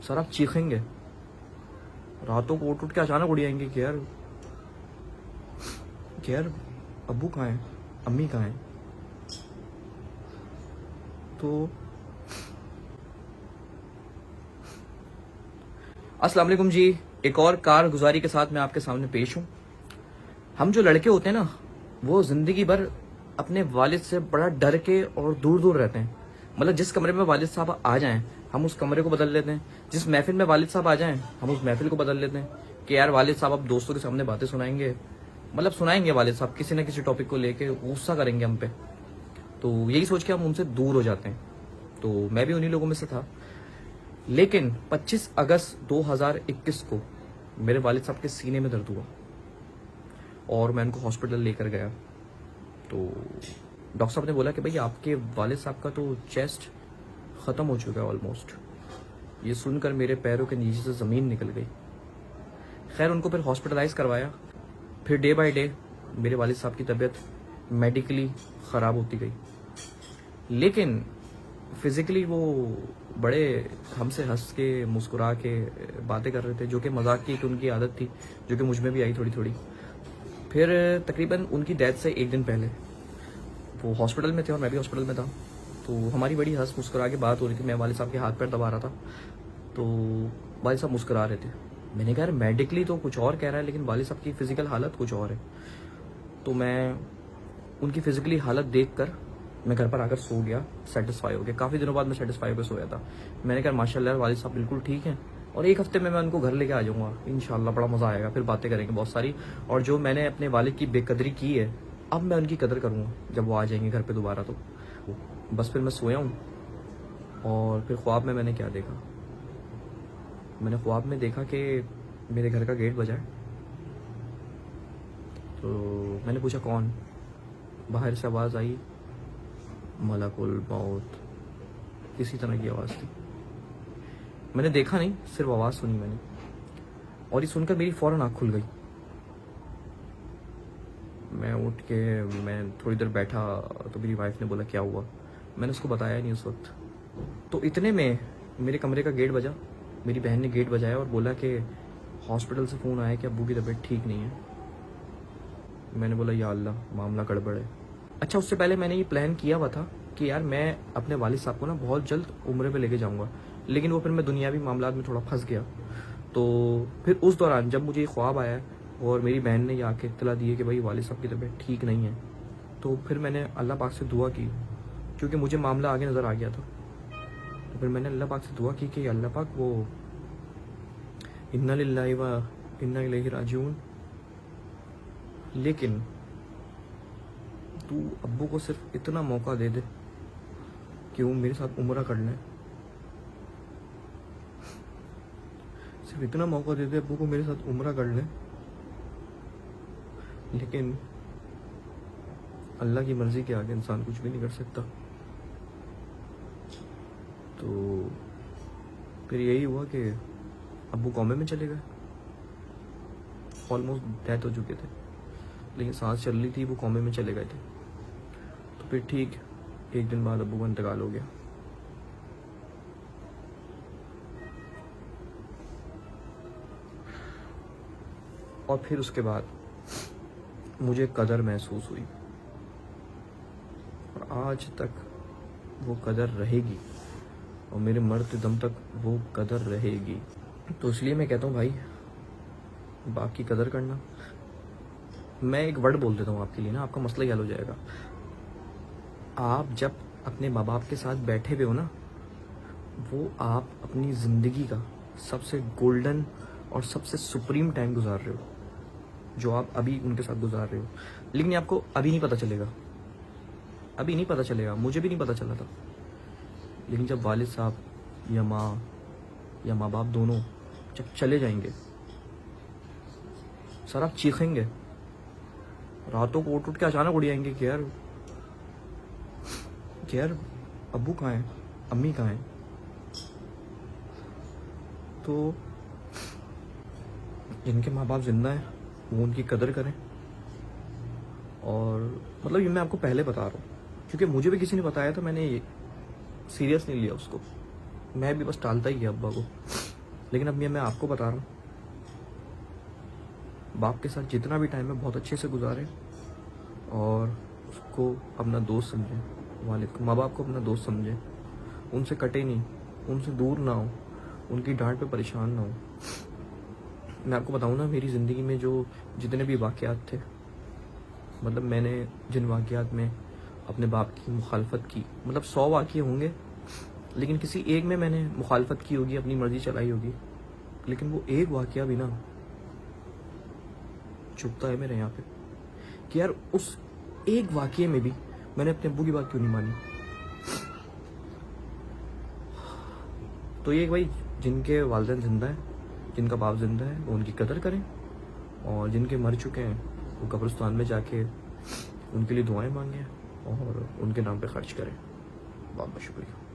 Sir आप चीखेंगे, रातों को उठ उठ के अचानक उड़ जाएंगे कि यार अब्बू कहाँ हैं, अम्मी कहाँ हैं। तो अस्सलाम वालेकुम जी, एक और कारगुजारी के साथ मैं आपके सामने पेश हूँ। हम जो लड़के होते हैं ना, वो जिंदगी भर अपने वालिद से बड़ा डर के और दूर दूर रहते हैं। मतलब जिस कमरे में वालिद साहब आ जाएं, हम उस कमरे को बदल लेते हैं। जिस महफिल में वालिद साहब आ जाएं, हम उस महफिल को बदल लेते हैं कि यार वालिद साहब अब दोस्तों के सामने बातें सुनाएंगे, मतलब सुनाएंगे वालिद साहब किसी न किसी टॉपिक को लेके, गुस्सा करेंगे हम पे। तो यही सोच के हम उनसे दूर हो जाते हैं। तो मैं भी उन्हीं लोगों में से था। लेकिन 25 अगस्त 2021 को मेरे वालिद साहब के सीने में दर्द हुआ और मैं उनको हॉस्पिटल लेकर गया। तो डॉक्टर साहब ने बोला कि भाई आपके वालिद साहब का तो चेस्ट ख़त्म हो चुका है ऑलमोस्ट। ये सुनकर मेरे पैरों के नीचे से ज़मीन निकल गई। खैर उनको फिर हॉस्पिटलाइज करवाया। फिर डे बाय डे मेरे वालिद साहब की तबीयत मेडिकली ख़राब होती गई, लेकिन फिज़िकली वो बड़े हमसे हंस के मुस्कुरा के बातें कर रहे थे, जो कि मजाक की उनकी आदत थी, जो कि मुझ में भी आई थोड़ी थोड़ी। फिर तकरीबन उनकी डेथ से एक दिन पहले वो हॉस्पिटल में थे और मैं भी हॉस्पिटल में था। तो हमारी बड़ी हंस मुस्कुरा के बात हो रही थी। मैं वालिद साहब के हाथ पैर दबा रहा था, तो वालिद साहब मुस्कुरा रहे थे। मैंने कहा मेडिकली तो कुछ और कह रहा है, लेकिन वालिद साहब की फिजिकल हालत कुछ और है। तो मैं उनकी फिजिकली हालत देख कर मैं घर पर आकर सो गया, सेटिस्फाई हो गया। काफ़ी दिनों बाद मैं सेटिस्फाई होकर सोया था। मैंने कहा माशाल्लाह वालिद साहब बिल्कुल ठीक हैं और एक हफ्ते में मैं उनको घर लेके आ जाऊँगा इंशाल्लाह। बड़ा मज़ा आएगा, फिर बातें करेंगे बहुत सारी। और जो मैंने अपने वालिद की बेकदरी की है, अब मैं उनकी कदर करूँगा जब वो आ जाएंगे घर पर दोबारा। तो बस फिर मैं सोया हूँ। और फिर ख्वाब में मैंने क्या देखा, मैंने ख्वाब में देखा कि मेरे घर का गेट बजा है। तो मैंने पूछा कौन। बाहर से आवाज़ आई, मलकुल मौत, किसी तरह की आवाज़ थी। मैंने देखा नहीं, सिर्फ आवाज़ सुनी मैंने। और ये सुनकर मेरी फ़ौरन आँख खुल गई। मैं उठ के मैं थोड़ी देर बैठा, तो मेरी वाइफ ने बोला क्या हुआ। मैंने उसको बताया नहीं उस वक्त। तो इतने में मेरे कमरे का गेट बजा। मेरी बहन ने गेट बजाया और बोला कि हॉस्पिटल से फ़ोन आया कि अब्बू की तबीयत ठीक नहीं है। मैंने बोला या अल्लाह, मामला गड़बड़ है। अच्छा, उससे पहले मैंने ये प्लान किया हुआ था कि यार मैं अपने वालिद साहब को ना बहुत जल्द उम्रे पे लेके जाऊंगा, लेकिन वो फिर मैं दुनियावी मामलात में थोड़ा फंस गया। तो फिर उस दौरान जब मुझे ख्वाब आया और मेरी बहन ने ये आके इत्तला दी है कि भाई वालिद साहब की तबीयत ठीक नहीं है, तो फिर मैंने अल्लाह पाक से दुआ की, क्योंकि मुझे मामला आगे नज़र आ गया था। तो फिर मैंने अल्लाह पाक से दुआ की कि अल्लाह पाक वो इन्ना लिल्लाहि व इन्ना इलैहि राजिऊन, लेकिन तू अब्बू को सिर्फ इतना मौका दे दे कि वो मेरे साथ उम्रा कर लें। सिर्फ इतना मौका दे दे अब्बू को मेरे साथ उम्रा कर लें। लेकिन अल्लाह की मर्जी के आगे इंसान कुछ भी नहीं कर सकता। तो फिर यही हुआ कि अब्बू कॉमे में चले गए। ऑलमोस्ट डेथ हो चुके थे, लेकिन सांस चल रही थी, वो कॉमे में चले गए थे। तो फिर ठीक एक दिन बाद अब्बू का इंतकाल हो गया। और फिर उसके बाद मुझे कदर महसूस हुई और आज तक वो कदर रहेगी और मेरे मरते दम तक वो कदर रहेगी। तो इसलिए मैं कहता हूँ भाई, बाकी कदर करना। मैं एक वर्ड बोल देता हूँ आपके लिए ना, आपका मसला ही हल हो जाएगा। आप जब अपने माँ बाप के साथ बैठे हुए हो ना, वो आप अपनी ज़िंदगी का सबसे गोल्डन और सबसे सुप्रीम टाइम गुजार रहे हो, जो आप अभी उनके साथ गुजार रहे हो। लेकिन आपको अभी नहीं पता चलेगा, अभी नहीं पता चलेगा। मुझे भी नहीं पता चला था। लेकिन जब वालिद साहब या माँ बाप दोनों जब चले जाएंगे, सर आप चीखेंगे, रातों को उठ उठ के अचानक उड़ जाएंगे कि यार अब्बू कहाँ हैं, अम्मी कहाँ हैं। तो जिनके माँ बाप जिंदा हैं वो उनकी कदर करें। और मतलब ये मैं आपको पहले बता रहा हूँ, क्योंकि मुझे भी किसी ने बताया था, मैंने सीरियस नहीं लिया उसको। मैं भी बस टालता ही गया अब्बा को। लेकिन अब मैं आपको बता रहा हूँ, बाप के साथ जितना भी टाइम है बहुत अच्छे से गुजारें और उसको अपना दोस्त समझें। वालिद को, माँ बाप को अपना दोस्त समझें, उनसे कटे नहीं, उनसे दूर ना हो, उनकी डांट पे परेशान ना हो। मैं आपको बताऊँ ना, मेरी ज़िंदगी में जो जितने भी वाक़यात थे, मतलब मैंने जिन वाक़यात में अपने बाप की मुखालफत की, मतलब 100 वाक़ये होंगे, लेकिन किसी एक में मैंने मुखालफत की होगी, अपनी मर्ज़ी चलाई होगी, लेकिन वो एक वाक़या भी ना चुभता है मेरे यहाँ पे कि यार उस एक वाक़ये में भी मैंने अपने अब्बू की बात क्यों नहीं मानी। तो ये भाई, जिनके वालिदैन जिंदा हैं, जिनका बाप जिंदा है, वो उनकी कदर करें, और जिनके मर चुके हैं वो कब्रिस्तान में जाके उनके लिए दुआएं मांगें और उनके नाम पे खर्च करें। बहुत बहुत शुक्रिया।